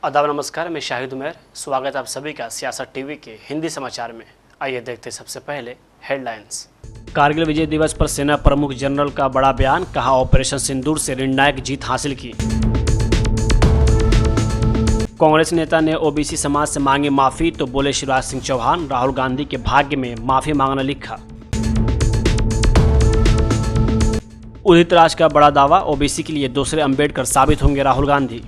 आदाब नमस्कार, मैं शाहिद उमर। स्वागत है आप सभी का सियासत टीवी के हिंदी समाचार में। आइए देखते सबसे पहले हेडलाइंस। कारगिल विजय दिवस पर सेना प्रमुख जनरल का बड़ा बयान, कहा ऑपरेशन सिंदूर से निर्णायक जीत हासिल की। कांग्रेस नेता ने ओबीसी समाज से मांगी माफी तो बोले शिवराज सिंह चौहान, राहुल गांधी के भाग्य में माफी मांगना लिखा। उदित राज का बड़ा दावा, ओबीसी के लिए दूसरे अंबेडकर साबित होंगे राहुल गांधी।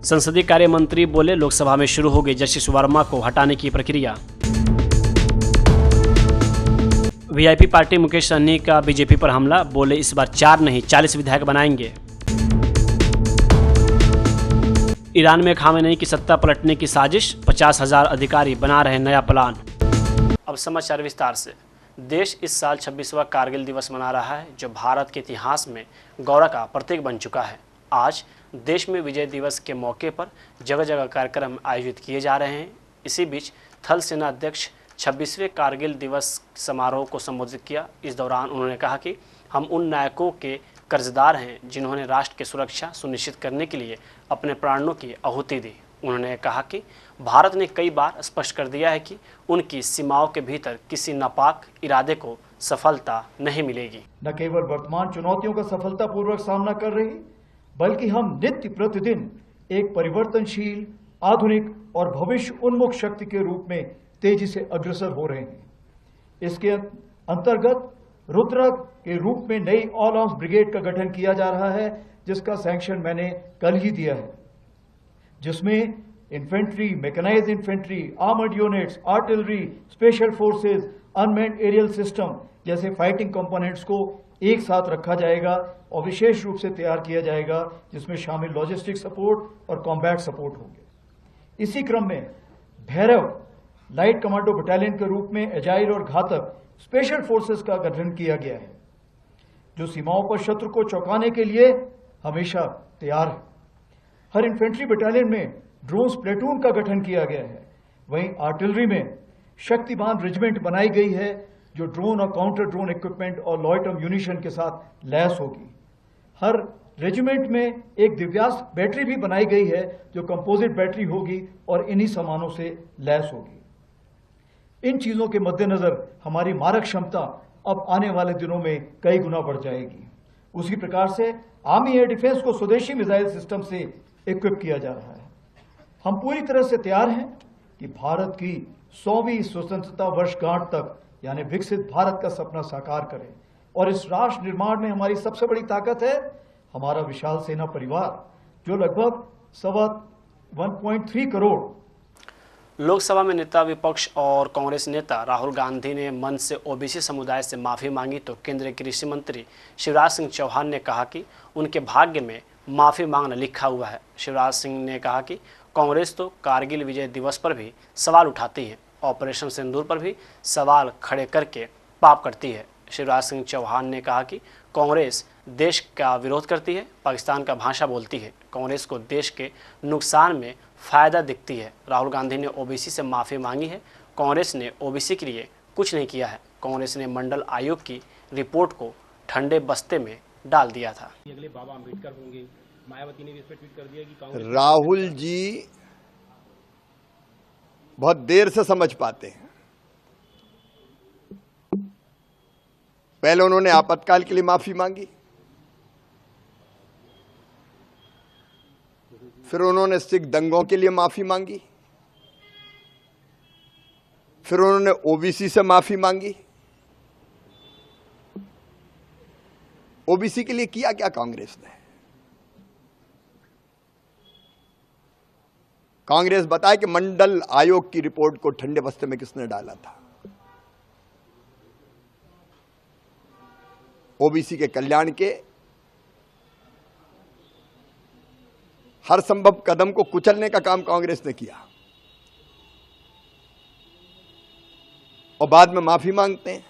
संसदीय कार्य मंत्री बोले लोकसभा में शुरू हो गई जस्टिस वर्मा को हटाने की प्रक्रिया। वीआईपी पार्टी मुकेश सहनी का बीजेपी पर हमला, बोले इस बार 4 नहीं 40 विधायक बनाएंगे। ईरान में खामेनेई की सत्ता पलटने की साजिश, 50,000 अधिकारी बना रहे नया प्लान। अब समाचार विस्तार से। देश इस साल 26वां कारगिल दिवस मना रहा है, जो भारत के इतिहास में गौरव का प्रतीक बन चुका है। आज देश में विजय दिवस के मौके पर जगह जगह कार्यक्रम आयोजित किए जा रहे हैं। इसी बीच थल सेना अध्यक्ष 26वें कारगिल दिवस समारोह को संबोधित किया। इस दौरान उन्होंने कहा कि हम उन नायकों के कर्जदार हैं जिन्होंने राष्ट्र की सुरक्षा सुनिश्चित करने के लिए अपने प्राणों की आहुति दी। उन्होंने कहा कि भारत ने कई बार स्पष्ट कर दिया है कि उनकी सीमाओं के भीतर किसी नापाक इरादे को सफलता नहीं मिलेगी। न केवल वर्तमान चुनौतियों का सफलतापूर्वक सामना कर रही, बल्कि हम नित्य प्रतिदिन एक परिवर्तनशील, आधुनिक और भविष्य उन्मुख शक्ति के रूप में तेजी से अग्रसर हो रहे हैं। इसके अंतर्गत रुद्र के रूप में नई ऑल आर्म्स ब्रिगेड का गठन किया जा रहा है, जिसका सैंक्शन मैंने कल ही दिया है, जिसमें infantry, mechanised infantry, armoured units, artillery, special forces, unmanned aerial system जैसे फाइटिंग कंपोनेंट्स को एक साथ रखा जाएगा और विशेष रूप से तैयार किया जाएगा, जिसमें शामिल लॉजिस्टिक सपोर्ट और कॉम्बैट सपोर्ट होंगे। इसी क्रम में भैरव लाइट कमांडो बटालियन के रूप में एजाइल और घातक स्पेशल फोर्सेस का गठन किया गया है, जो सीमाओं पर शत्रु को चौंकाने के लिए हमेशा तैयार है। हर इन्फेंट्री बटालियन में ड्रोन्स प्लेटून का गठन किया गया है। वहीं आर्टिलरी में शक्तिमान रेजिमेंट बनाई गई है, जो ड्रोन और काउंटर ड्रोन इक्विपमेंट और लॉयटर म्यूनिशन के साथ लैस होगी। हर रेजिमेंट में एक दिव्यास्त्र बैटरी भी बनाई गई है, जो कंपोजिट बैटरी होगी और इन्हीं सामानों से लैस होगी। इन चीजों के मद्देनजर हमारी मारक क्षमता अब आने वाले दिनों में कई गुना बढ़ जाएगी। उसी प्रकार से आर्मी एयर डिफेंस को स्वदेशी मिसाइल सिस्टम से इक्विप किया जा रहा है। हम पूरी तरह से तैयार हैं कि भारत की 100वीं स्वतंत्रता वर्षगांठ तक, यानी विकसित भारत का सपना साकार करें। और इस राष्ट्र निर्माण में हमारी सबसे बड़ी ताकत है हमारा विशाल सेना परिवार, जो लगभग 1.3 करोड़। लोकसभा में नेता विपक्ष और कांग्रेस नेता राहुल गांधी ने मंच से ओबीसी समुदाय से माफी मांगी तो केंद्रीय कृषि मंत्री शिवराज सिंह चौहान ने कहा कि उनके भाग्य में माफी मांगना लिखा हुआ है। शिवराज सिंह ने कहा कि कांग्रेस तो कारगिल विजय दिवस पर भी सवाल उठाती है, ऑपरेशन सिंदूर पर भी सवाल खड़े करके पाप करती है। शिवराज सिंह चौहान ने कहा कि कांग्रेस देश का विरोध करती है, पाकिस्तान का भाषा बोलती है। कांग्रेस को देश के नुकसान में फ़ायदा दिखती है। राहुल गांधी ने ओबीसी से माफ़ी मांगी है। कांग्रेस ने ओबीसी के लिए कुछ नहीं किया है। कांग्रेस ने मंडल आयोग की रिपोर्ट को ठंडे बस्ते में डाल दिया था। अगले बाबा अम्बेडकर होंगे। मायावती ने भी इस पर ट्वीट कर दिया कि कांग्रेस राहुल जी बहुत देर से समझ पाते हैं। पहले उन्होंने आपातकाल के लिए माफी मांगी, फिर उन्होंने सिख दंगों के लिए माफी मांगी, फिर उन्होंने ओबीसी से माफी मांगी। ओबीसी के लिए किया क्या कांग्रेस ने? कांग्रेस बताए कि मंडल आयोग की रिपोर्ट को ठंडे बस्ते में किसने डाला था। ओबीसी के कल्याण के हर संभव कदम को कुचलने का काम कांग्रेस ने किया और बाद में माफी मांगते हैं।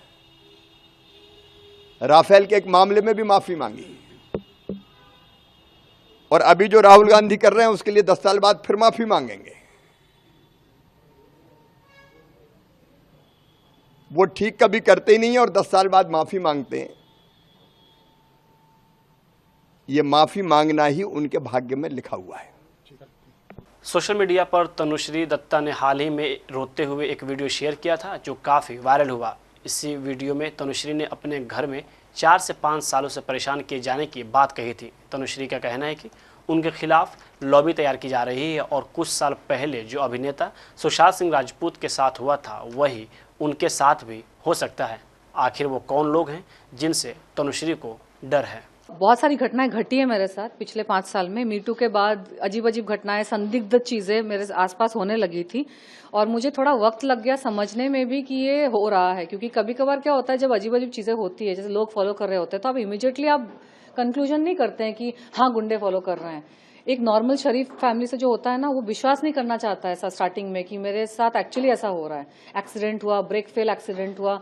राफेल के एक मामले में भी माफी मांगी और अभी जो राहुल गांधी कर रहे हैं उसके लिए 10 साल बाद फिर माफी मांगेंगे। वो ठीक कभी करते ही नहीं है और 10 साल बाद माफी मांगते हैं। ये माफ़ी मांगना ही उनके भाग्य में लिखा हुआ है। सोशल मीडिया पर तनुश्री दत्ता ने हाल ही में रोते हुए एक वीडियो शेयर किया था जो काफ़ी वायरल हुआ। इसी वीडियो में तनुश्री ने अपने घर में 4 से 5 सालों से परेशान किए जाने की बात कही थी। तनुश्री का कहना है कि उनके खिलाफ लॉबी तैयार की जा रही है और कुछ साल पहले जो अभिनेता सुशांत सिंह राजपूत के साथ हुआ था वही उनके साथ भी हो सकता है। आखिर वो कौन लोग हैं जिनसे तनुश्री को डर है? बहुत सारी घटनाएं घटी है मेरे साथ पिछले 5 साल में। मीटू के बाद अजीब अजीब घटनाएं, संदिग्ध चीजें मेरे आसपास होने लगी थी और मुझे थोड़ा वक्त लग गया समझने में भी कि ये हो रहा है। क्योंकि कभी कभार क्या होता है, जब अजीब अजीब चीजें होती है, जैसे लोग फॉलो कर रहे होते हैं, तो आप इमीडिएटली आप कंक्लूजन नहीं करते हैं कि हाँ गुंडे फॉलो कर रहे हैं। एक नॉर्मल शरीफ फैमिली से जो होता है ना, वो विश्वास नहीं करना चाहता है ऐसा स्टार्टिंग में कि मेरे साथ एक्चुअली ऐसा हो रहा है। एक्सीडेंट हुआ, ब्रेक फेल एक्सीडेंट हुआ,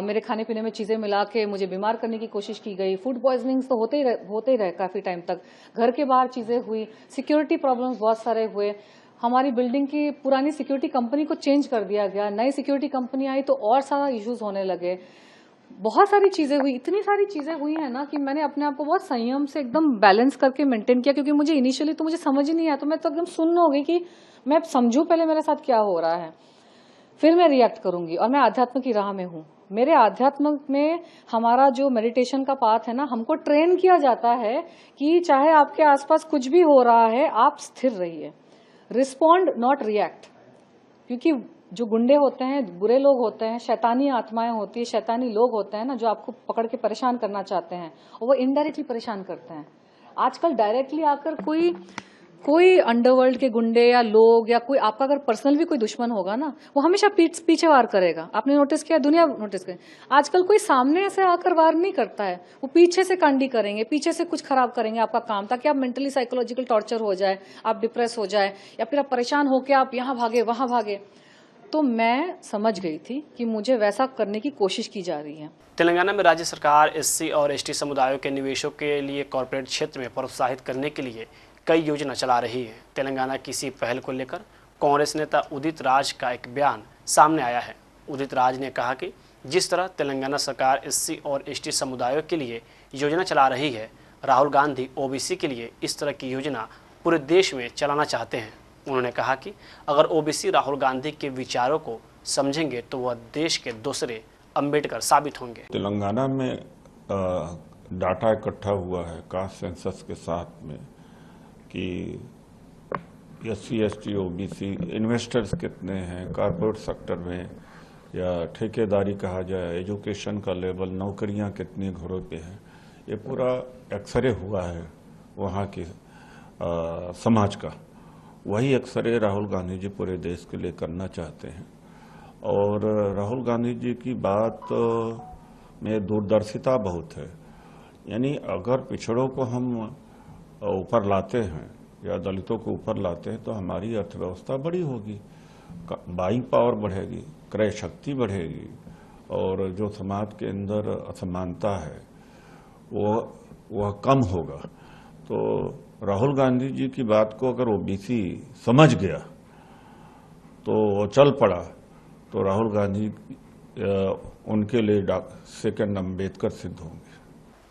मेरे खाने पीने में चीजें मिला के मुझे बीमार करने की कोशिश की गई। फूड पॉइजनिंग तो होते ही रहे काफी टाइम तक। घर के बाहर चीजें हुई, सिक्योरिटी प्रॉब्लम्स बहुत सारे हुए। हमारी बिल्डिंग की पुरानी सिक्योरिटी कंपनी को चेंज कर दिया गया, नई सिक्योरिटी कंपनी आई तो और सारा इश्यूज होने लगे। बहुत सारी चीजें हुई, इतनी सारी चीजें हुई है ना कि मैंने अपने आप को बहुत संयम से एकदम बैलेंस करके मेंटेन किया। क्योंकि मुझे इनिशियली तो मुझे समझ ही नहीं आया, तो मैं तो एकदम सुन्न हो गई कि मैं समझूं पहले मेरे साथ क्या हो रहा है, फिर मैं रिएक्ट करूंगी। और मैं आध्यात्म की राह में हूँ। मेरे आध्यात्म में हमारा जो मेडिटेशन का पाथ है ना, हमको ट्रेन किया जाता है कि चाहे आपके आसपास कुछ भी हो रहा है, आप स्थिर रहिए, रिस्पॉन्ड नॉट रिएक्ट। क्योंकि जो गुंडे होते हैं, बुरे लोग होते हैं, शैतानी आत्माएं होती है, शैतानी लोग होते हैं ना, जो आपको पकड़ के परेशान करना चाहते हैं, और वो इनडायरेक्टली परेशान करते हैं। आजकल डायरेक्टली आकर कोई अंडरवर्ल्ड के गुंडे या लोग या कोई आपका अगर पर्सनल भी कोई दुश्मन होगा ना, वो हमेशा पीछे वार करेगा। आपने नोटिस किया, दुनिया नोटिस करे, आजकल कोई सामने ऐसे आकर वार नहीं करता है, वो पीछे से कांडी करेंगे, पीछे से कुछ खराब करेंगे आपका काम, ताकि आप मेंटली साइकोलॉजिकल टॉर्चर हो जाए, आप डिप्रेस हो जाए, या फिर आप परेशान होकर आप यहाँ भागे वहां भागे। तो मैं समझ गई थी कि मुझे वैसा करने की कोशिश की जा रही है। तेलंगाना में राज्य सरकार एससी और एसटी समुदायों के निवेशों के लिए कॉरपोरेट क्षेत्र में प्रोत्साहित करने के लिए कई योजना चला रही है। तेलंगाना की इसी पहल को लेकर कांग्रेस नेता उदित राज का एक बयान सामने आया है। उदित राज ने कहा कि जिस तरह तेलंगाना सरकार एससी और एसटी समुदायों के लिए योजना चला रही है, राहुल गांधी ओबीसी के लिए इस तरह की योजना पूरे देश में चलाना चाहते हैं। उन्होंने कहा कि अगर ओबीसी राहुल गांधी के विचारों को समझेंगे तो वह देश के दूसरे अंबेडकर साबित होंगे। तेलंगाना में डाटा इकट्ठा हुआ है कास्ट सेंसस के साथ में कि एससी एसटी ओबीसी इन्वेस्टर्स कितने हैं कॉर्पोरेट सेक्टर में, या ठेकेदारी कहा जाए, एजुकेशन का लेवल, नौकरियां कितनी घरों पे हैं। ये पूरा एक्सरे हुआ है वहाँ की समाज का। वही एक्सरे राहुल गांधी जी पूरे देश के लिए करना चाहते हैं। और राहुल गांधी जी की बात में दूरदर्शिता बहुत है। यानी अगर पिछड़ों को हम ऊपर लाते हैं या दलितों को ऊपर लाते हैं तो हमारी अर्थव्यवस्था बड़ी होगी, बाइंग पावर बढ़ेगी, क्रय शक्ति बढ़ेगी, और जो समाज के अंदर असमानता है वह कम होगा। तो राहुल गांधी जी की बात को अगर ओबीसी समझ गया तो वो चल पड़ा, तो राहुल गांधी उनके लिए सेकंड अम्बेडकर सिद्ध होंगे।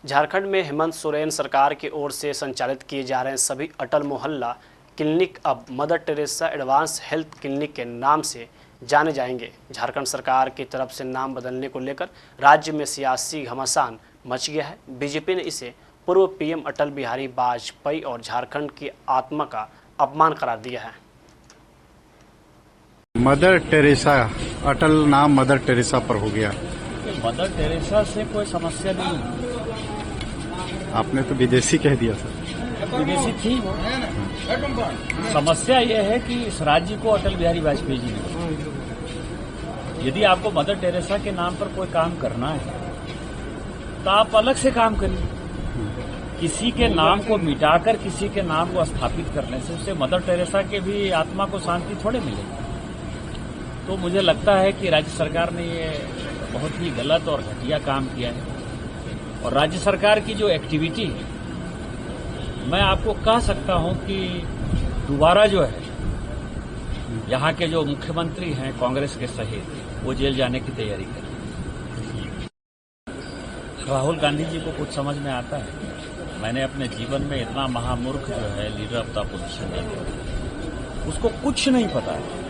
झारखंड में हेमंत सोरेन सरकार की ओर से संचालित किए जा रहे सभी अटल मोहल्ला क्लिनिक अब mother Teresa advance health clinic के नाम से जाने जाएंगे। झारखंड सरकार की तरफ से नाम बदलने को लेकर राज्य में सियासी घमासान मच गया है। बीजेपी ने इसे पूर्व पीएम अटल बिहारी वाजपेयी और झारखंड की आत्मा का अपमान करार दिया है। मदर टेरेसा, अटल नाम मदर टेरेसा पर हो गया। मदर टेरेसा से कोई समस्या नहीं, आपने तो विदेशी कह दिया सर। विदेशी थी वो। समस्या यह है कि इस राज्य को अटल बिहारी वाजपेयी जी ने, यदि आपको मदर टेरेसा के नाम पर कोई काम करना है तो आप अलग से काम करिए। किसी के नाम को मिटाकर किसी के नाम को स्थापित करने से उससे मदर टेरेसा के भी आत्मा को शांति थोड़े मिलेगी। तो मुझे लगता है कि राज्य सरकार ने ये बहुत ही गलत और घटिया काम किया है। और राज्य सरकार की जो एक्टिविटी है, मैं आपको कह सकता हूं कि दोबारा जो है यहाँ के जो मुख्यमंत्री हैं कांग्रेस के सहित, वो जेल जाने की तैयारी कर रहे हैं। राहुल गांधी जी को कुछ समझ में आता है मैंने अपने जीवन में इतना महामूर्ख जो है लीडर ऑफ द अपोजिशन नहीं देखा। उसको कुछ नहीं पता है।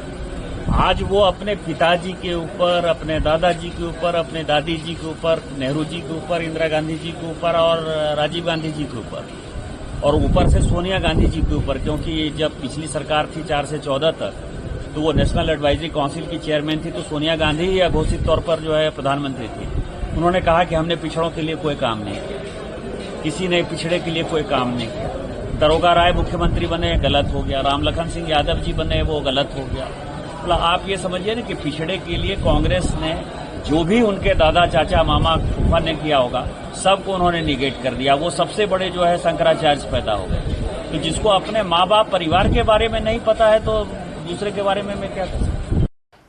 आज वो अपने पिताजी के ऊपर, अपने दादाजी के ऊपर, अपने दादी जी के ऊपर, नेहरू जी के ऊपर, इंदिरा गांधी जी के ऊपर और राजीव गांधी जी के ऊपर, और ऊपर से सोनिया गांधी जी के ऊपर, क्योंकि जब पिछली सरकार थी 4 से 14 तक, तो वो नेशनल एडवाइजरी काउंसिल की चेयरमैन थी, तो सोनिया गांधी ही घोषित तौर पर जो है प्रधानमंत्री थी। उन्होंने कहा कि हमने पिछड़ों के लिए कोई काम नहीं किया, किसी ने पिछड़े के लिए कोई काम नहीं किया। दरोगा राय मुख्यमंत्री बने, गलत हो गया। राम लखन सिंह यादव जी बने, वो गलत हो गया। मतलब आप ये समझिए ना कि पिछड़े के लिए कांग्रेस ने जो भी उनके दादा, चाचा, मामा, फूफा ने किया होगा, सबको उन्होंने निगेट कर दिया। वो सबसे बड़े जो है शंकराचार्य पैदा हो गए। तो जिसको अपने माँ बाप, परिवार के बारे में नहीं पता है, तो दूसरे के बारे में मैं क्या कर सकता हूँ।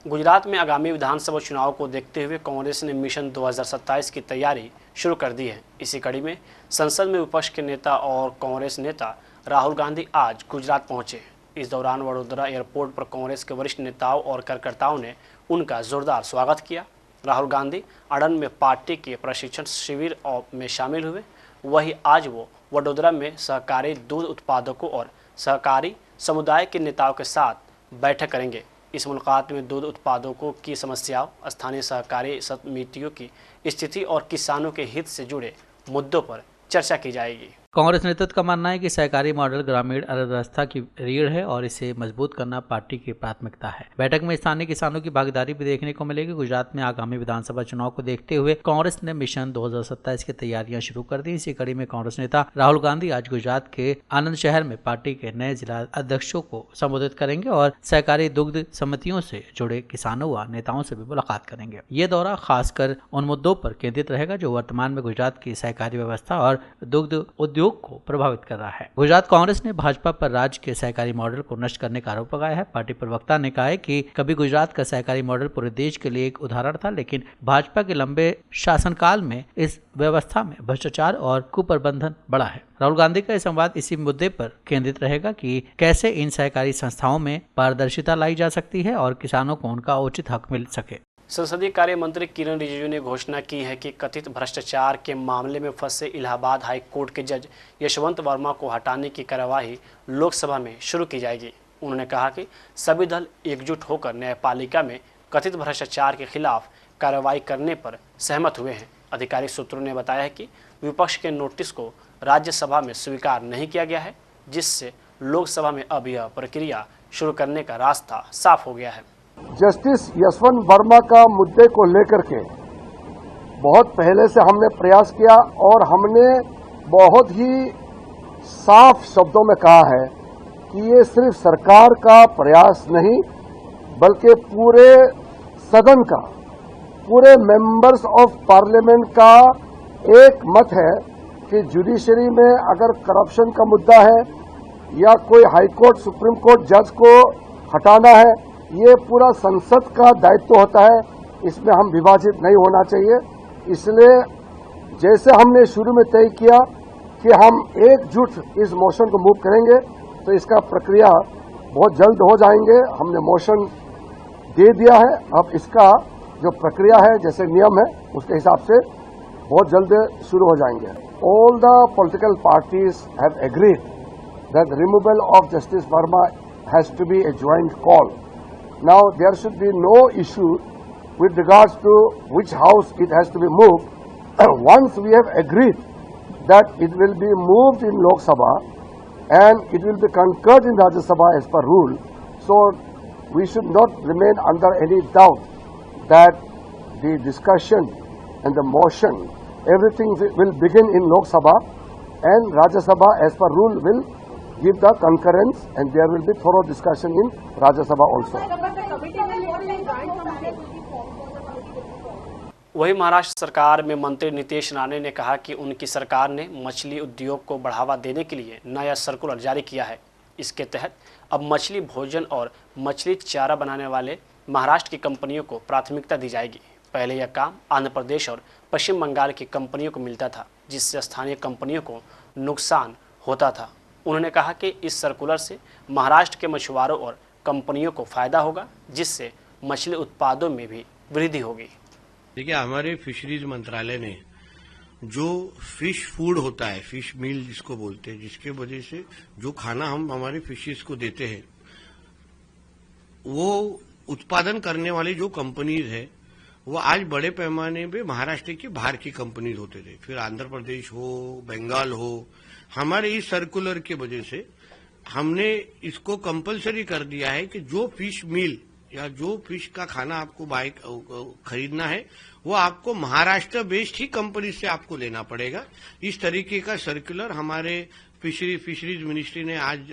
गुजरात में आगामी विधानसभा चुनाव को देखते हुए कांग्रेस ने मिशन 2027 की तैयारी शुरू कर दी है। इसी कड़ी में संसद में विपक्ष के नेता और कांग्रेस नेता राहुल गांधी आज गुजरात पहुंचे। इस दौरान वडोदरा एयरपोर्ट पर कांग्रेस के वरिष्ठ नेताओं और कार्यकर्ताओं ने उनका जोरदार स्वागत किया। राहुल गांधी अड़न में पार्टी के प्रशिक्षण शिविर में शामिल हुए। वहीं आज वो वडोदरा में सहकारी दूध उत्पादकों और सहकारी समुदाय के नेताओं के साथ बैठक करेंगे। इस मुलाकात में दूध उत्पादकों की समस्याओं, स्थानीय सहकारी समितियों की स्थिति और किसानों के हित से जुड़े मुद्दों पर चर्चा की जाएगी। कांग्रेस नेतृत्व का मानना है कि सहकारी मॉडल ग्रामीण अर्थव्यवस्था की रीढ़ है और इसे मजबूत करना पार्टी की प्राथमिकता है। बैठक में स्थानीय किसानों की भागीदारी भी देखने को मिलेगी। गुजरात में आगामी विधानसभा चुनाव को देखते हुए कांग्रेस ने मिशन 2027 की तैयारियां शुरू कर दी। इसी कड़ी में कांग्रेस नेता राहुल गांधी आज गुजरात के आनंद शहर में पार्टी के नए जिला अध्यक्षों को संबोधित करेंगे और सहकारी दुग्ध समितियों से जुड़े किसानों व नेताओं से भी मुलाकात करेंगे। ये दौरा खासकर उन मुद्दों पर केंद्रित रहेगा जो वर्तमान में गुजरात की सहकारी व्यवस्था और दुग्ध उद्योग को प्रभावित कर रहा है। गुजरात कांग्रेस ने भाजपा पर राज्य के सहकारी मॉडल को नष्ट करने का आरोप लगाया है। पार्टी प्रवक्ता ने कहा है कि कभी गुजरात का सहकारी मॉडल पूरे देश के लिए एक उदाहरण था, लेकिन भाजपा के लंबे शासनकाल में इस व्यवस्था में भ्रष्टाचार और कुप्रबंधन बढ़ा है। राहुल गांधी का यह संवाद इसी मुद्दे पर केंद्रित रहेगा कि कैसे इन सहकारी संस्थाओं में पारदर्शिता लाई जा सकती है और किसानों को उनका उचित हक मिल सके। संसदीय कार्य मंत्री किरण रिजिजू ने घोषणा की है कि कथित भ्रष्टाचार के मामले में फंसे इलाहाबाद हाई कोर्ट के जज यशवंत वर्मा को हटाने की कार्यवाही लोकसभा में शुरू की जाएगी। उन्होंने कहा कि सभी दल एकजुट होकर न्यायपालिका में कथित भ्रष्टाचार के खिलाफ कार्रवाई करने पर सहमत हुए हैं। आधिकारिक सूत्रों ने बताया है कि विपक्ष के नोटिस को राज्यसभा में स्वीकार नहीं किया गया है, जिससे लोकसभा में अब यह प्रक्रिया शुरू करने का रास्ता साफ हो गया है। जस्टिस यशवंत वर्मा का मुद्दे को लेकर के बहुत पहले से हमने प्रयास किया और हमने बहुत ही साफ शब्दों में कहा है कि ये सिर्फ सरकार का प्रयास नहीं बल्कि पूरे सदन का, पूरे मेंबर्स ऑफ पार्लियामेंट का एक मत है कि जुडिशरी में अगर करप्शन का मुद्दा है या कोई हाई कोर्ट, सुप्रीम कोर्ट जज को हटाना है, ये पूरा संसद का दायित्व होता है। इसमें हम विभाजित नहीं होना चाहिए। इसलिए जैसे हमने शुरू में तय किया कि हम एकजुट इस मोशन को मूव करेंगे, तो इसका प्रक्रिया बहुत जल्द हो जाएंगे। हमने मोशन दे दिया है, अब इसका जो प्रक्रिया है, जैसे नियम है, उसके हिसाब से बहुत जल्द शुरू हो जाएंगे। All the political parties have agreed that removal of Justice Verma has to be a joint call. Now there should be no issue with regards to which house it has to be moved. Once we have agreed that it will be moved in Lok Sabha and it will be concurred in Rajya Sabha as per rule, so we should not remain under any doubt that the discussion and the motion, everything will begin in Lok Sabha and Rajya Sabha as per rule will give the concurrence and there will be thorough discussion in Rajya Sabha also. वही महाराष्ट्र सरकार में मंत्री नीतीश राणे ने कहा कि उनकी सरकार ने मछली उद्योग को बढ़ावा देने के लिए नया सर्कुलर जारी किया है। इसके तहत अब मछली भोजन और मछली चारा बनाने वाले महाराष्ट्र की कंपनियों को प्राथमिकता दी जाएगी। पहले यह काम आंध्र प्रदेश और पश्चिम बंगाल की कंपनियों को मिलता था, जिससे स्थानीय कंपनियों को नुकसान होता था। उन्होंने कहा कि इस सर्कुलर से महाराष्ट्र के मछुआरों और कंपनियों को फायदा होगा, जिससे मछली उत्पादों में भी वृद्धि होगी। देखिए, हमारे फिशरीज मंत्रालय ने जो फिश फूड होता है, फिश मील जिसको बोलते हैं, जिसके वजह से जो खाना हम हमारे फिशेस को देते हैं, वो उत्पादन करने वाली जो कंपनीज है वो आज बड़े पैमाने पे महाराष्ट्र की बाहर की कंपनीज होते थे, फिर आंध्र प्रदेश हो, बंगाल हो। हमारे इस सर्कुलर के वजह से हमने इसको कंपलसरी कर दिया है कि जो फिश मील या जो फिश का खाना आपको खरीदना है वो आपको महाराष्ट्र बेस्ड ही कंपनी से आपको लेना पड़ेगा। इस तरीके का सर्कुलर हमारे फिशरीज मिनिस्ट्री ने आज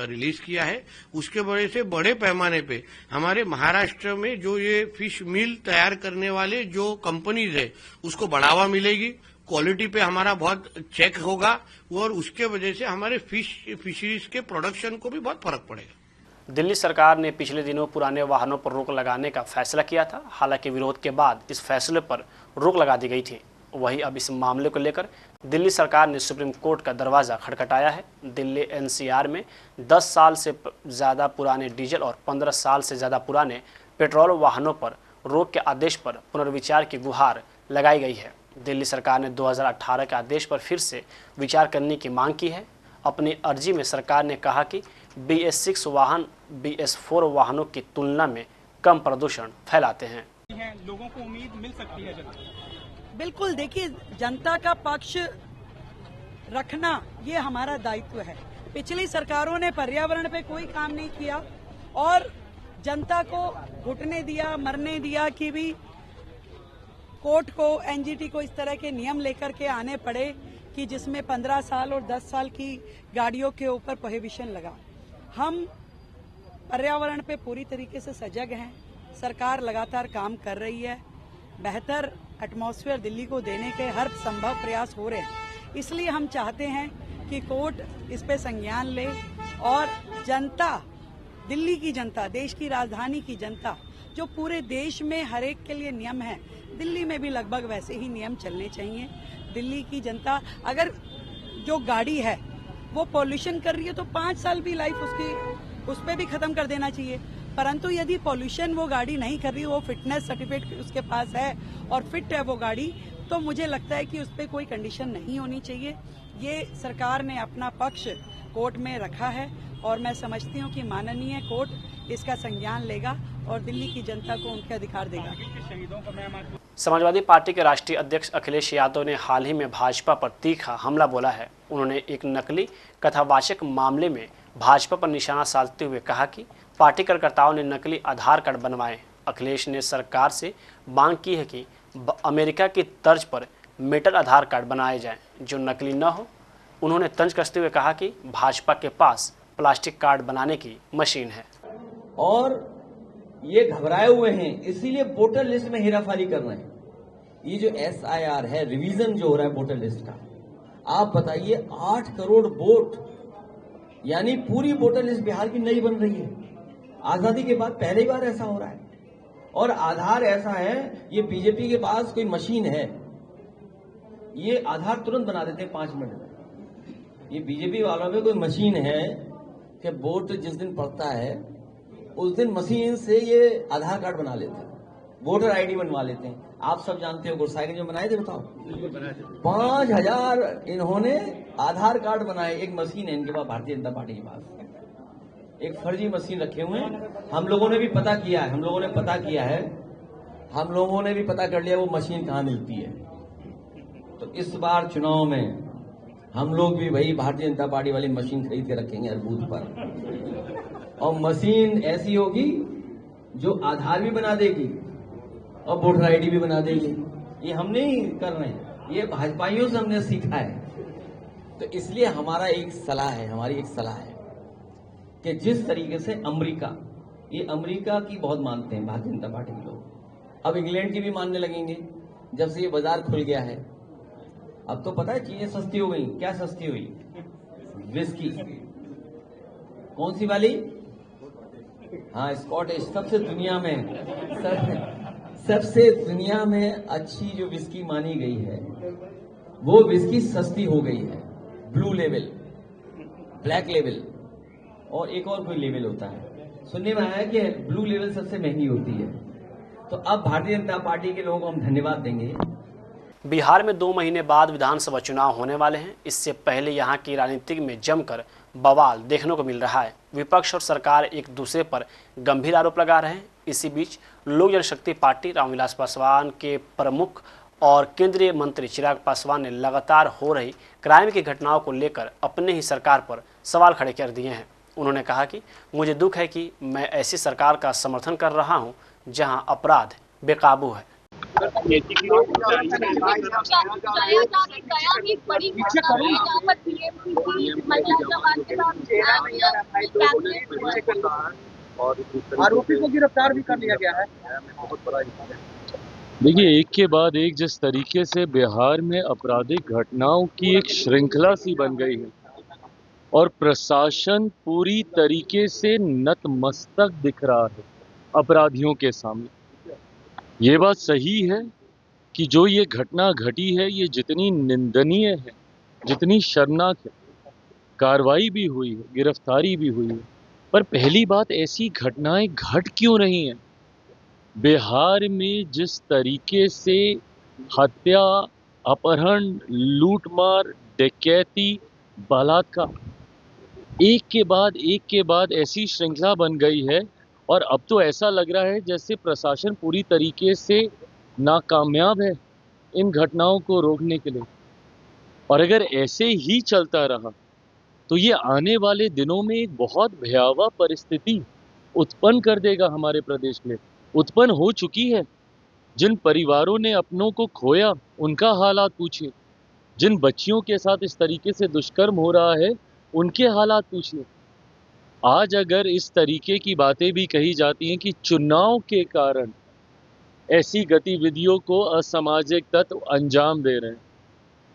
रिलीज किया है। उसके वजह से बड़े पैमाने पे हमारे महाराष्ट्र में जो ये फिश मील तैयार करने वाले जो कंपनीज है उसको बढ़ावा मिलेगी, क्वालिटी पे हमारा बहुत चेक होगा और उसके वजह से हमारे फिशरीज के प्रोडक्शन को भी बहुत फर्क पड़ेगा। दिल्ली सरकार ने पिछले दिनों पुराने वाहनों पर रोक लगाने का फैसला किया था। हालांकि विरोध के बाद इस फैसले पर रोक लगा दी गई थी। वहीं अब इस मामले को लेकर दिल्ली सरकार ने सुप्रीम कोर्ट का दरवाज़ा खटखटाया है। दिल्ली एनसीआर में 10 साल से ज़्यादा पुराने डीजल और 15 साल से ज़्यादा पुराने पेट्रोल वाहनों पर रोक के आदेश पर पुनर्विचार की गुहार लगाई गई है। दिल्ली सरकार ने 2018 के आदेश पर फिर से विचार करने की मांग की है। अपनी अर्जी में सरकार ने कहा कि BS6 वाहन BS4 वाहनों की तुलना में कम प्रदूषण फैलाते हैं। लोगों को उम्मीद मिल सकती है बिल्कुल। देखिए, जनता का पक्ष रखना ये हमारा दायित्व है। पिछली सरकारों ने पर्यावरण पे कोई काम नहीं किया और जनता को घुटने दिया, मरने दिया कि भी कोर्ट को, एनजीटी को इस तरह के नियम लेकर के आने पड़े कि जिसमें 15 साल और 10 साल की गाड़ियों के ऊपर प्रोहिबिशन लगा। हम पर्यावरण पे पूरी तरीके से सजग हैं। सरकार लगातार काम कर रही है। बेहतर एटमॉस्फेयर दिल्ली को देने के हर संभव प्रयास हो रहे हैं। इसलिए हम चाहते हैं कि कोर्ट इस पे संज्ञान ले और जनता, दिल्ली की जनता, देश की राजधानी की जनता, जो पूरे देश में हर एक के लिए नियम है, दिल्ली में भी लगभग वैसे ही नियम चलने चाहिए। दिल्ली की जनता, अगर जो गाड़ी है वो पॉल्यूशन कर रही है तो 5 साल भी लाइफ उसकी उस पर भी खत्म कर देना चाहिए। परंतु यदि पॉल्यूशन वो गाड़ी नहीं कर रही, वो फिटनेस सर्टिफिकेट उसके पास है और फिट है वो गाड़ी, तो मुझे लगता है कि उस पर कोई कंडीशन नहीं होनी चाहिए। ये सरकार ने अपना पक्ष कोर्ट में रखा है और मैं समझती हूँ कि माननीय कोर्ट इसका संज्ञान लेगा और दिल्ली की जनता को उनके अधिकार देगा। समाजवादी पार्टी के राष्ट्रीय अध्यक्ष अखिलेश यादव ने हाल ही में भाजपा पर तीखा हमला बोला है। उन्होंने एक नकली कथावाचक मामले में भाजपा पर निशाना साधते हुए कहा कि पार्टी कार्यकर्ताओं ने नकली आधार कार्ड बनवाए। अखिलेश ने सरकार से मांग की है कि अमेरिका की तर्ज पर मेटल आधार कार्ड बनाए जाएं जो नकली न हो। उन्होंने तंज कसते हुए कहा कि भाजपा के पास प्लास्टिक कार्ड बनाने की मशीन है और ये घबराए हुए हैं, इसीलिए वोटर लिस्ट में हेराफेरी कर रहे हैं। ये जो SIR है, रिवीजन जो हो रहा है वोटर लिस्ट का, आप बताइए 8 करोड़ वोट, यानी पूरी वोटर लिस्ट बिहार की नई बन रही है। आजादी के बाद पहली बार ऐसा हो रहा है। और आधार ऐसा है, ये बीजेपी के पास कोई मशीन है, ये आधार तुरंत बना देते हैं 5 मिनट में। ये बीजेपी वालों में कोई मशीन है कि वोट जिस दिन पड़ता है उस दिन मशीन से ये आधार कार्ड बना लेते हैं, वोटर आईडी बनवा लेते हैं। आप सब जानते हो गुरसाई जो बनाए थे, बताओ 5000 इन्होंने आधार कार्ड बनाए। एक मशीन है इनके पास, भारतीय जनता पार्टी के पास एक फर्जी मशीन रखे हुए हैं। हम लोगों ने भी पता किया है, हम लोगों ने भी पता कर लिया वो मशीन कहाँ मिलती है। तो इस बार चुनाव में हम लोग भी वही भारतीय जनता पार्टी वाली मशीन खरीद के रखेंगे हर बूथ पर, और मशीन ऐसी होगी जो आधार भी बना देगी और वोटर आईडी भी बना देगी। ये हम नहीं कर रहे हैं, ये भाजपाइयों से हमने सीखा है। तो इसलिए हमारी एक सलाह है कि जिस तरीके से अमेरिका की बहुत मानते हैं भारतीय जनता पार्टी के लोग, अब इंग्लैंड की भी मानने लगेंगे जब से ये बाजार खुल गया है। अब तो पता है चीजें सस्ती हो गई। क्या सस्ती हुई? विस्की। कौन सी वाली? हाँ, स्कॉटिश। सबसे दुनिया में अच्छी जो विस्की मानी गई है वो विस्की सस्ती हो गई है। ब्लू लेवल, ब्लैक लेवल और एक और कोई लेवल होता है। सुनने में आया कि ब्लू लेवल सबसे महंगी होती है। तो अब भारतीय जनता पार्टी के लोगों को हम धन्यवाद देंगे। बिहार में 2 महीने बाद विधानसभा चुनाव होने वाले हैं। इससे पहले यहाँ की राजनीति में जमकर बवाल देखने को मिल रहा है। विपक्ष और सरकार एक दूसरे पर गंभीर आरोप लगा रहे हैं। इसी बीच लोक जनशक्ति पार्टी रामविलास पासवान के प्रमुख और केंद्रीय मंत्री चिराग पासवान ने लगातार हो रही क्राइम की घटनाओं को लेकर अपने ही सरकार पर सवाल खड़े कर दिए हैं। उन्होंने कहा कि मुझे दुख है कि मैं ऐसी सरकार का समर्थन कर रहा हूं जहां अपराध बेकाबू है। आरोपी को गिरफ्तार भी कर लिया गया है। देखिए, एक के बाद एक जिस तरीके से बिहार में आपराधिक घटनाओं की एक श्रृंखला सी बन गई है और प्रशासन पूरी तरीके से नतमस्तक दिख रहा है अपराधियों के सामने। ये बात सही है कि जो ये घटना घटी है ये जितनी निंदनीय है, जितनी शर्मनाक है, कार्रवाई भी हुई है, गिरफ्तारी भी हुई है, पर पहली बात ऐसी घटनाएं घट क्यों रही हैं? बिहार में जिस तरीके से हत्या, अपहरण, लूटमार, डकैती, बलात्कार एक के बाद ऐसी श्रृंखला बन गई है और अब तो ऐसा लग रहा है जैसे प्रशासन पूरी तरीके से नाकामयाब है इन घटनाओं को रोकने के लिए। और अगर ऐसे ही चलता रहा तो ये आने वाले दिनों में एक बहुत भयावह परिस्थिति उत्पन्न कर देगा हमारे प्रदेश में। उत्पन्न हो चुकी है। जिन परिवारों ने अपनों को खोया उनका हालात पूछिए, जिन बच्चियों के साथ इस तरीके से दुष्कर्म हो रहा है उनके हालात पूछिए। आज अगर इस तरीके की बातें भी कही जाती हैं कि चुनाव के कारण ऐसी गतिविधियों को असामाजिक तत्व अंजाम दे रहे हैं,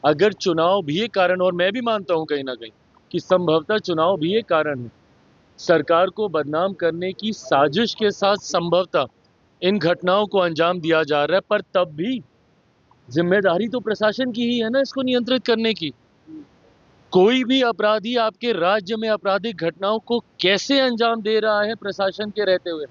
अगर चुनाव भी एक कारण, और मैं भी मानता हूं कहीं ना कहीं कि संभवतः चुनाव भी एक कारण है, सरकार को बदनाम करने की साजिश के साथ संभवतः इन घटनाओं को अंजाम दिया जा रहा है, पर तब भी जिम्मेदारी तो प्रशासन की ही है ना इसको नियंत्रित करने की। कोई भी अपराधी आपके राज्य में आपराधिक घटनाओं को कैसे अंजाम दे रहा है प्रशासन के रहते हुए,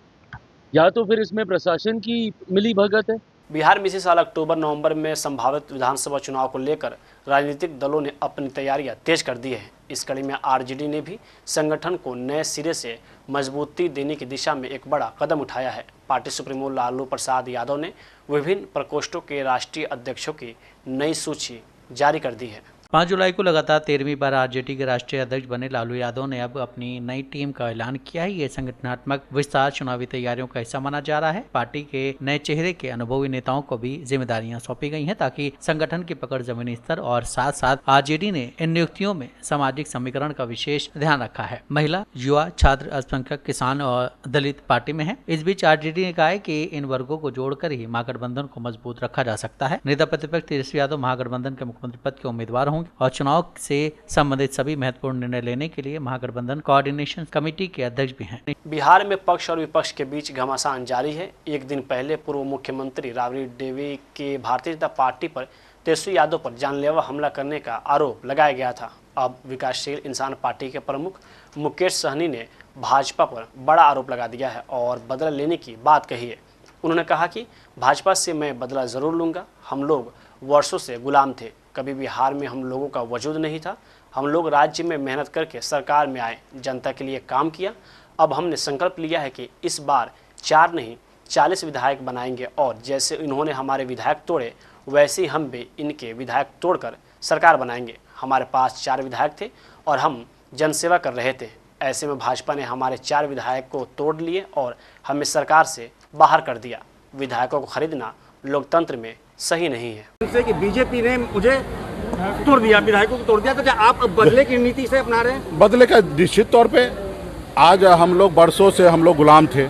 या तो फिर इसमें प्रशासन की मिली भगत है। बिहार में इसी साल अक्टूबर-नवंबर में संभावित विधानसभा चुनाव को लेकर राजनीतिक दलों ने अपनी तैयारियां तेज कर दी है। इस कड़ी में आरजेडी ने भी संगठन को नए सिरे से मजबूती देने की दिशा में एक बड़ा कदम उठाया है। पार्टी सुप्रीमो लालू प्रसाद यादव ने विभिन्न प्रकोष्ठों के राष्ट्रीय अध्यक्षों की नई सूची जारी कर दी है। 5 जुलाई को लगातार 13वीं बार आरजेडी के राष्ट्रीय अध्यक्ष बने लालू यादव ने अब अपनी नई टीम का ऐलान किया है। ये संगठनात्मक विस्तार चुनावी तैयारियों का हिस्सा माना जा रहा है। पार्टी के नए चेहरे के अनुभवी नेताओं को भी जिम्मेदारियां सौंपी गई हैं ताकि संगठन की पकड़ जमीनी स्तर और साथ साथ आरजेडी ने इन नियुक्तियों में सामाजिक समीकरण का विशेष ध्यान रखा है। महिला, युवा, छात्र, अल्पसंख्यक, किसान और दलित पार्टी में है। इस बीच आरजेडी ने कहा है कि इन वर्गों को जोड़कर ही महागठबंधन को मजबूत रखा जा सकता है। नेता प्रतिपक्ष तेजस्वी यादव महागठबंधन के मुख्यमंत्री पद के उम्मीदवार होंगे और चुनाव से संबंधित सभी महत्वपूर्ण निर्णय लेने के लिए महागठबंधन कोऑर्डिनेशन कमेटी के अध्यक्ष भी हैं। बिहार में पक्ष और विपक्ष के बीच घमासान जारी है। एक दिन पहले पूर्व मुख्यमंत्री राबड़ी देवी के भारतीय जनता पार्टी पर तेजस्वी यादव पर जानलेवा हमला करने का आरोप लगाया गया था। अब विकासशील इंसान पार्टी के प्रमुख मुकेश सहनी ने भाजपा पर बड़ा आरोप लगा दिया है और बदला लेने की बात कही है। उन्होंने कहा कि भाजपा से मैं बदला जरूर लूंगा। हम लोग वर्षों से गुलाम थे, कभी बिहार में हम लोगों का वजूद नहीं था। हम लोग राज्य में मेहनत करके सरकार में आए, जनता के लिए काम किया। अब हमने संकल्प लिया है कि इस बार 4 नहीं 40 विधायक बनाएंगे और जैसे इन्होंने हमारे विधायक तोड़े वैसे ही हम भी इनके विधायक तोड़कर सरकार बनाएंगे। हमारे पास 4 विधायक थे और हम जनसेवा कर रहे थे। ऐसे में भाजपा ने हमारे 4 विधायक को तोड़ लिए और हमें सरकार से बाहर कर दिया। विधायकों को खरीदना लोकतंत्र में सही नहीं है। उनसे कि बीजेपी ने मुझे तोड़ दिया, विधायकों को तोड़ दिया, तो क्या आप अब बदले की नीति से अपना रहे हैं? बदले का निश्चित तौर पे आज हम लोग वर्षों से हम लोग गुलाम थे,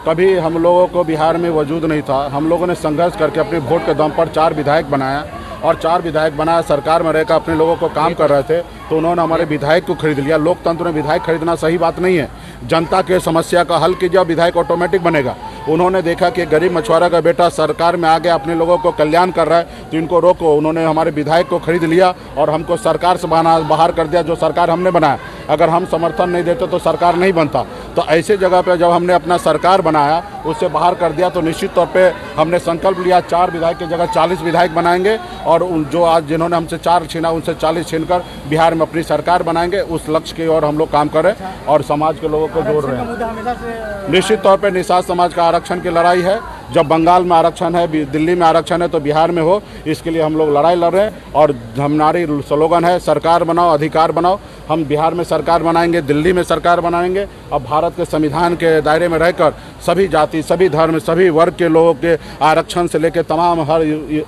कभी हम लोगों को बिहार में वजूद नहीं था। हम लोगों ने संघर्ष करके अपने वोट के दम पर 4 विधायक बनाया और 4 विधायक बनाया, सरकार में रहकर अपने लोगों को काम कर रहे थे तो उन्होंने हमारे विधायक को खरीद लिया। लोकतंत्र में विधायक खरीदना सही बात नहीं है। जनता के समस्या का हल कीजिए, विधायक ऑटोमेटिक बनेगा। उन्होंने देखा कि गरीब मछुआरा का बेटा सरकार में आ गया, अपने लोगों को कल्याण कर रहा है तो इनको रोको। उन्होंने हमारे विधायक को खरीद लिया और हमको सरकार से बाहर कर दिया, जो सरकार हमने बनाया। अगर हम समर्थन नहीं देते तो सरकार नहीं बनता। तो ऐसे जगह पे जब हमने अपना सरकार बनाया, उससे बाहर कर दिया, तो निश्चित तौर पे हमने संकल्प लिया 4 विधायक की जगह 40 विधायक बनाएंगे और जो आज जिन्होंने हमसे 4 छीना उनसे 40 छीनकर बिहार में अपनी सरकार बनाएंगे। उस लक्ष्य की ओर हम लोग काम कर रहे हैं और समाज के लोगों को जोड़ रहे हैं। निश्चित तौर पर निषाद समाज का आरक्षण की लड़ाई है। जब बंगाल में आरक्षण है, दिल्ली में आरक्षण है, तो बिहार में हो, इसके लिए हम लोग लड़ाई लड़ रहे हैं। और हमारी स्लोगन है सरकार बनाओ अधिकार बनाओ। हम बिहार में सरकार बनाएंगे, दिल्ली में सरकार बनाएंगे। अब भारत के संविधान के दायरे में रहकर सभी जाति, सभी धर्म, सभी वर्ग के लोगों के आरक्षण से लेकर तमाम हर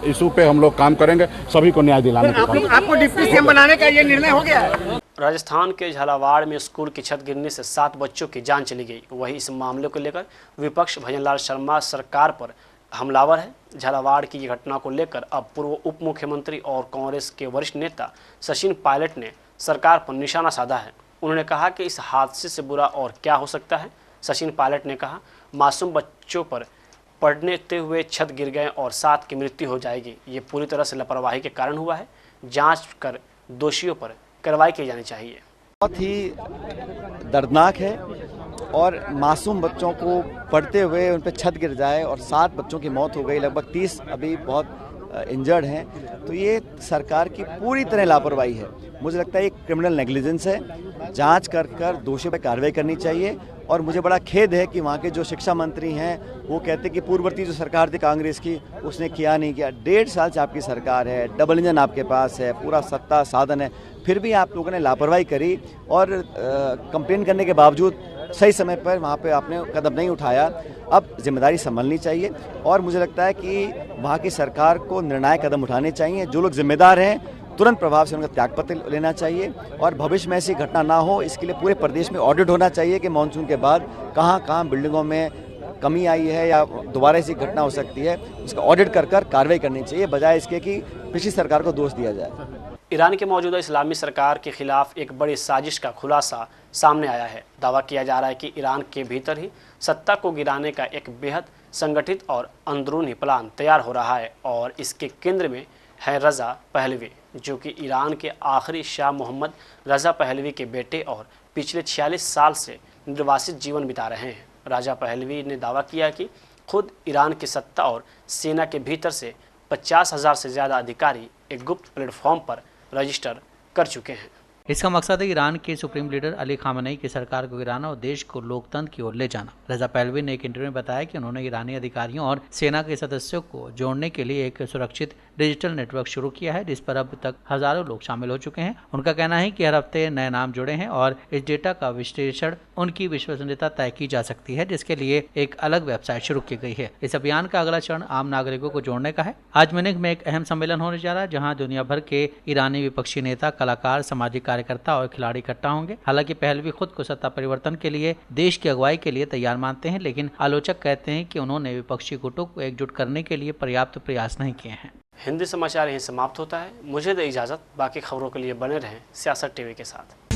इशू पे हम लोग काम करेंगे, सभी को न्याय दिलाने का काम। आपको डिप्टी सीएम बनाने का ये निर्णय हो गया है? राजस्थान के झालावाड़ में स्कूल की छत गिरने से 7 बच्चों की जान चली गई। वहीं इस मामले को लेकर विपक्ष भजनलाल शर्मा सरकार पर हमलावर है। झालावाड़ की घटना को लेकर अब पूर्व उप मुख्यमंत्री और कांग्रेस के वरिष्ठ नेता सचिन पायलट ने सरकार पर निशाना साधा है। उन्होंने कहा कि इस हादसे से बुरा और क्या हो सकता है। सचिन पायलट ने कहा, मासूम बच्चों पर पड़ने हुए छत गिर गए और 7 की मृत्यु हो जाएगी। ये पूरी तरह से लापरवाही के कारण हुआ है। जांच कर दोषियों पर कार्रवाई की जानी चाहिए। बहुत ही दर्दनाक है और मासूम बच्चों को पढ़ते हुए उन पर छत गिर जाए और 7 बच्चों की मौत हो गई, लगभग 30 अभी बहुत इंजर्ड हैं, तो ये सरकार की पूरी तरह लापरवाही है। मुझे लगता है ये क्रिमिनल नेग्लिजेंस है। जांच कर दोषियों पर कार्रवाई करनी चाहिए। और मुझे बड़ा खेद है कि वहाँ के जो शिक्षा मंत्री हैं वो कहते कि पूर्ववर्ती जो सरकार थी कांग्रेस की उसने किया नहीं किया। 1.5 साल से आपकी सरकार है, डबल इंजन आपके पास है, पूरा सत्ता साधन है, फिर भी आप लोगों ने लापरवाही करी और कंप्लेन करने के बावजूद सही समय पर वहाँ पे आपने कदम नहीं उठाया। अब जिम्मेदारी संभलनी चाहिए और मुझे लगता है कि वहाँ की सरकार को निर्णायक कदम उठाने चाहिए। जो लोग जिम्मेदार हैं तुरंत प्रभाव से उनका त्यागपत्र लेना चाहिए और भविष्य में ऐसी घटना ना हो, इसके लिए पूरे प्रदेश में ऑडिट होना चाहिए कि मानसून के बाद कहाँ बिल्डिंगों में कमी आई है या दोबारा ऐसी घटना हो सकती है, उसका ऑडिट कर कार्रवाई करनी चाहिए, बजाय इसके कि पिछली सरकार को दोष दिया जाए। ईरान के मौजूदा इस्लामी सरकार के खिलाफ एक बड़ी साजिश का खुलासा सामने आया है। दावा किया जा रहा है कि ईरान के भीतर ही सत्ता को गिराने का एक बेहद संगठित और अंदरूनी प्लान तैयार हो रहा है और इसके केंद्र में है रज़ा पहलवी, जो कि ईरान के आखिरी शाह मोहम्मद रज़ा पहलवी के बेटे और पिछले 46 साल से निर्वासित जीवन बिता रहे हैं। राजा पहलवी ने दावा किया कि खुद ईरान की सत्ता और सेना के भीतर से 50,000 से ज़्यादा अधिकारी एक गुप्त प्लेटफॉर्म पर रजिस्टर कर चुके हैं। इसका मकसद है ईरान के सुप्रीम लीडर अली खामेनी की सरकार को गिराना और देश को लोकतंत्र की ओर ले जाना। रज़ा पहलवी ने एक इंटरव्यू में बताया कि उन्होंने ईरानी अधिकारियों और सेना के सदस्यों को जोड़ने के लिए एक सुरक्षित डिजिटल नेटवर्क शुरू किया है, जिस पर अब तक हजारों लोग शामिल हो चुके हैं। उनका कहना है कि हर हफ्ते नए नाम जुड़े हैं और इस डेटा का विश्लेषण उनकी विश्वसनीयता तय की जा सकती है, जिसके लिए एक अलग वेबसाइट शुरू की गई है। इस अभियान का अगला चरण आम नागरिकों को जोड़ने का है। आज म्यूनिख में एक अहम सम्मेलन होने जा रहा है, जहाँ दुनिया भर के ईरानी विपक्षी नेता, कलाकार, सामाजिक कार्यकर्ता और खिलाड़ी इकट्ठा होंगे। हालांकि पहलवी खुद को सत्ता परिवर्तन के लिए, देश की अगुवाई के लिए तैयार मानते हैं, लेकिन आलोचक कहते हैं कि उन्होंने विपक्षी गुटों को एकजुट करने के लिए पर्याप्त प्रयास नहीं किए हैं। हिंदी समाचार यहीं समाप्त होता है। मुझे दे इजाज़त। बाकी खबरों के लिए बने रहें सियासत टीवी के साथ।